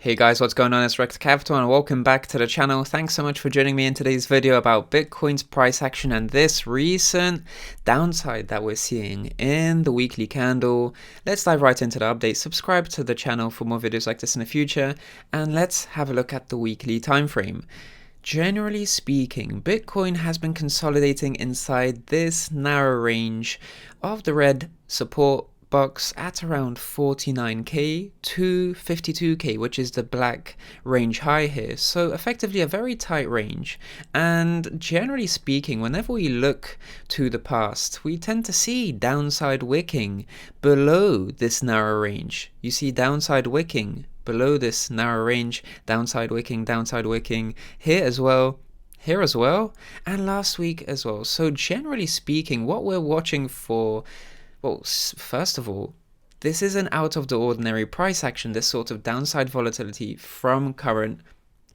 Hey guys, what's going on? It's Rekt Capital and welcome back to the channel. Thanks so much for joining me in today's video about Bitcoin's price action and this recent downside that we're seeing in the weekly candle. Let's dive right into the update. Subscribe to the channel for more videos like this in the future, and let's have a look at the weekly time frame. Generally speaking, Bitcoin has been consolidating inside this narrow range of the red support box at around 49k to 52k, which is the black range high here. So effectively a very tight range. And generally speaking, whenever we look to the past, we tend to see downside wicking below this narrow range. You see downside wicking below this narrow range, downside wicking here as well, and last week as well. So generally speaking, what we're watching for, well, first of all, this is an out of the ordinary price action, this sort of downside volatility from current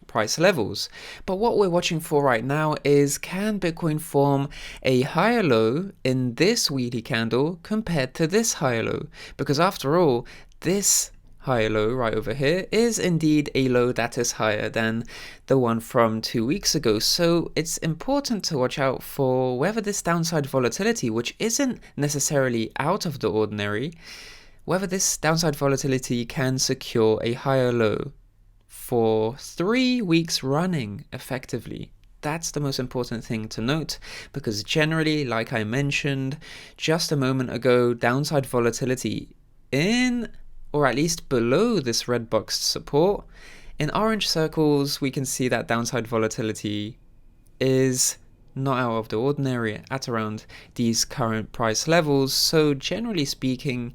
price levels. But what we're watching for right now is, can Bitcoin form a higher low in this weekly candle compared to this higher low? Because after all, this higher low right over here is indeed a low that is higher than the one from 2 weeks ago. So it's important to watch out for whether this downside volatility, which isn't necessarily out of the ordinary, whether this downside volatility can secure a higher low for 3 weeks running effectively. That's the most important thing to note, because generally, like I mentioned just a moment ago, downside volatility in, or at least below, this red box support, in orange circles, we can see that downside volatility is not out of the ordinary at around these current price levels. So generally speaking,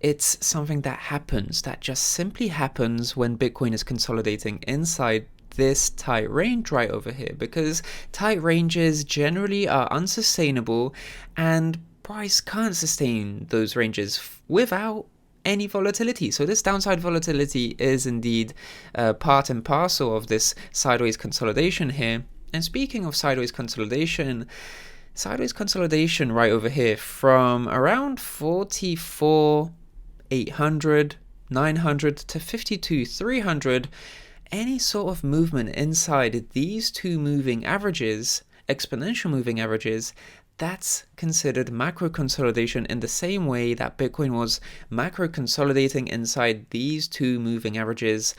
it's something that happens, that just simply happens when Bitcoin is consolidating inside this tight range right over here, because tight ranges generally are unsustainable and price can't sustain those ranges without any volatility. So this downside volatility is indeed part and parcel of this sideways consolidation here. And speaking of sideways consolidation right over here from around 44,800, 900 to 52,300, any sort of movement inside these two moving averages, exponential moving averages, that's considered macro consolidation in the same way that Bitcoin was macro consolidating inside these two moving averages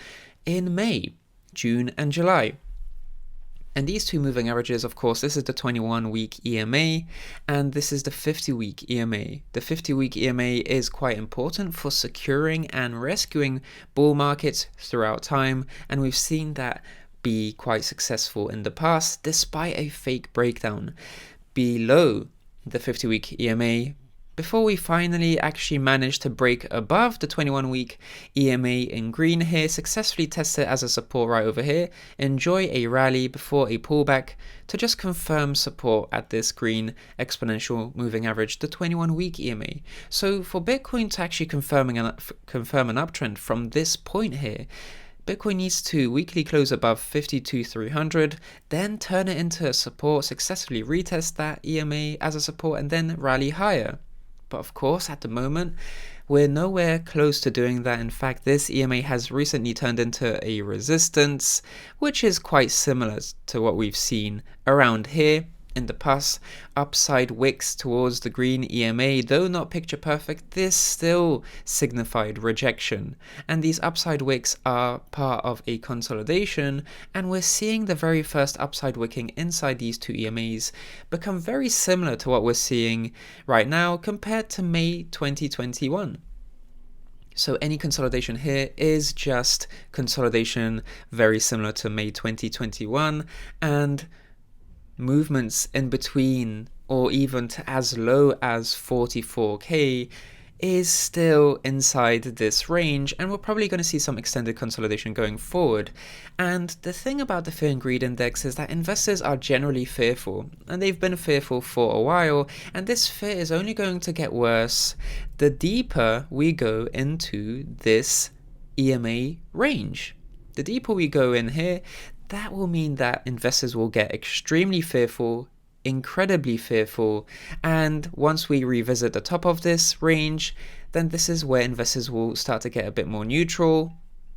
in May, June, and July. And these two moving averages, of course, this is the 21-week EMA and this is the 50-week EMA. The 50-week EMA is quite important for securing and rescuing bull markets throughout time, and we've seen that be quite successful in the past despite a fake breakdown below the 50-week EMA before we finally actually managed to break above the 21-week EMA in green here, successfully test it as a support right over here, enjoy a rally before a pullback to just confirm support at this green exponential moving average, the 21-week EMA. So for Bitcoin to actually confirm an uptrend from this point here, Bitcoin needs to weekly close above 52,300, then turn it into a support, successfully retest that EMA as a support, and then rally higher. But of course, at the moment, we're nowhere close to doing that. In fact, this EMA has recently turned into a resistance, which is quite similar to what we've seen around here in the past. Upside wicks towards the green EMA, though not picture perfect, this still signified rejection, and these upside wicks are part of a consolidation, and we're seeing the very first upside wicking inside these two EMAs become very similar to what we're seeing right now compared to May 2021. So any consolidation here is just consolidation very similar to May 2021, and movements in between or even to as low as 44k is still inside this range, and we're probably going to see some extended consolidation going forward. And the thing about the fear and greed index is that investors are generally fearful, and they've been fearful for a while, and this fear is only going to get worse the deeper we go into this EMA range. The deeper we go in here, that will mean that investors will get extremely fearful, incredibly fearful, and once we revisit the top of this range, then this is where investors will start to get a bit more neutral,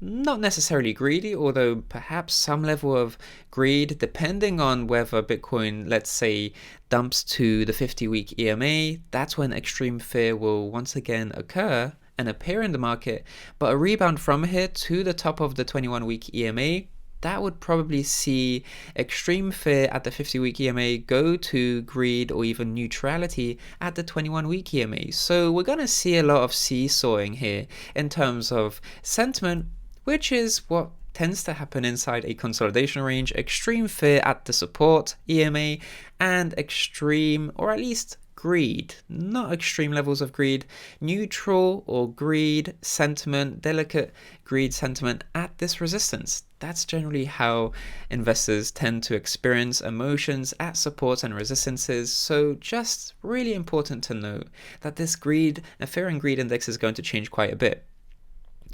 not necessarily greedy, although perhaps some level of greed, depending on whether Bitcoin, let's say, dumps to the 50-week EMA. That's when extreme fear will once again occur and appear in the market. But a rebound from here to the top of the 21-week EMA, that would probably see extreme fear at the 50-week EMA go to greed or even neutrality at the 21-week EMA. So we're going to see a lot of seesawing here in terms of sentiment, which is what tends to happen inside a consolidation range. Extreme fear at the support EMA and extreme, or at least greed, not extreme levels of greed, neutral or greed sentiment, delicate greed sentiment at this resistance. That's generally how investors tend to experience emotions at supports and resistances. So just really important to note that this greed, fear and greed index is going to change quite a bit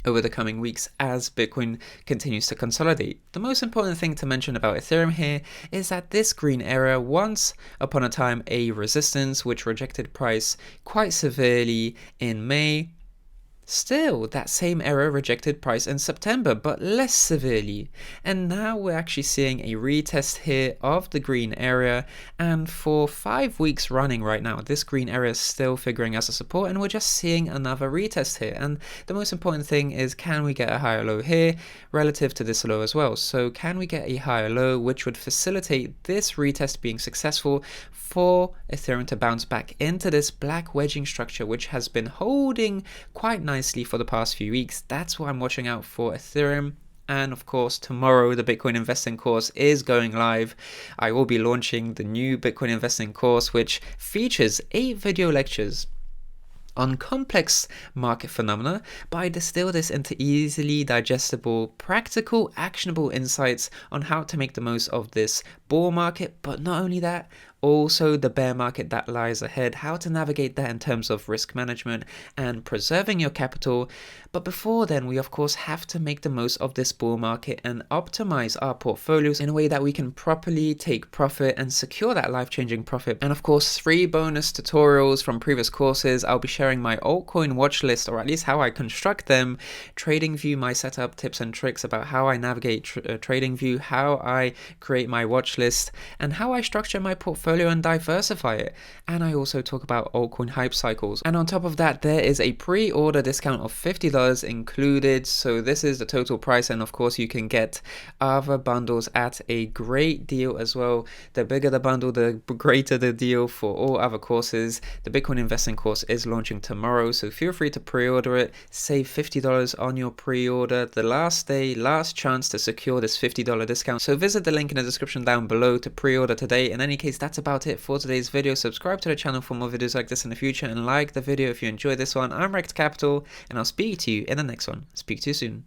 over the coming weeks as Bitcoin continues to consolidate. The most important thing to mention about Ethereum here is that this green area, once upon a time a resistance which rejected price quite severely in May, still, that same area rejected price in September, but less severely. And now we're actually seeing a retest here of the green area. And for 5 weeks running right now, this green area is still figuring as a support, and we're just seeing another retest here. And the most important thing is, can we get a higher low here relative to this low as well? So can we get a higher low, which would facilitate this retest being successful for Ethereum to bounce back into this black wedging structure, which has been holding quite nicely for the past few weeks. That's what I'm watching out for Ethereum. And of course, tomorrow the Bitcoin investing course is going live. I will be launching the new Bitcoin investing course, which features 8 video lectures on complex market phenomena, but I distill this into easily digestible, practical, actionable insights on how to make the most of this bull market, but not only that, also the bear market that lies ahead, how to navigate that in terms of risk management and preserving your capital. But before then, we of course have to make the most of this bull market and optimize our portfolios in a way that we can properly take profit and secure that life-changing profit. And of course, 3 bonus tutorials from previous courses. I'll be sharing my altcoin watch list, or at least how I construct them, TradingView, my setup tips and tricks about how I navigate TradingView, how I create my watch list, and how I structure my portfolio and diversify it. And I also talk about altcoin hype cycles. And on top of that, there is a pre-order discount of $50 included. So this is the total price, and of course you can get other bundles at a great deal as well. The bigger the bundle, the greater the deal for all other courses. The Bitcoin investing course is launching tomorrow, so feel free to pre-order it. Save $50 on your pre-order. The last day, last chance to secure this $50 discount. So visit the link in the description down below to pre-order today. In any case, that's about it for today's video. Subscribe to the channel for more videos like this in the future, and like the video if you enjoyed this one. I'm Rekt Capital, and I'll speak to you in the next one. Speak to you soon.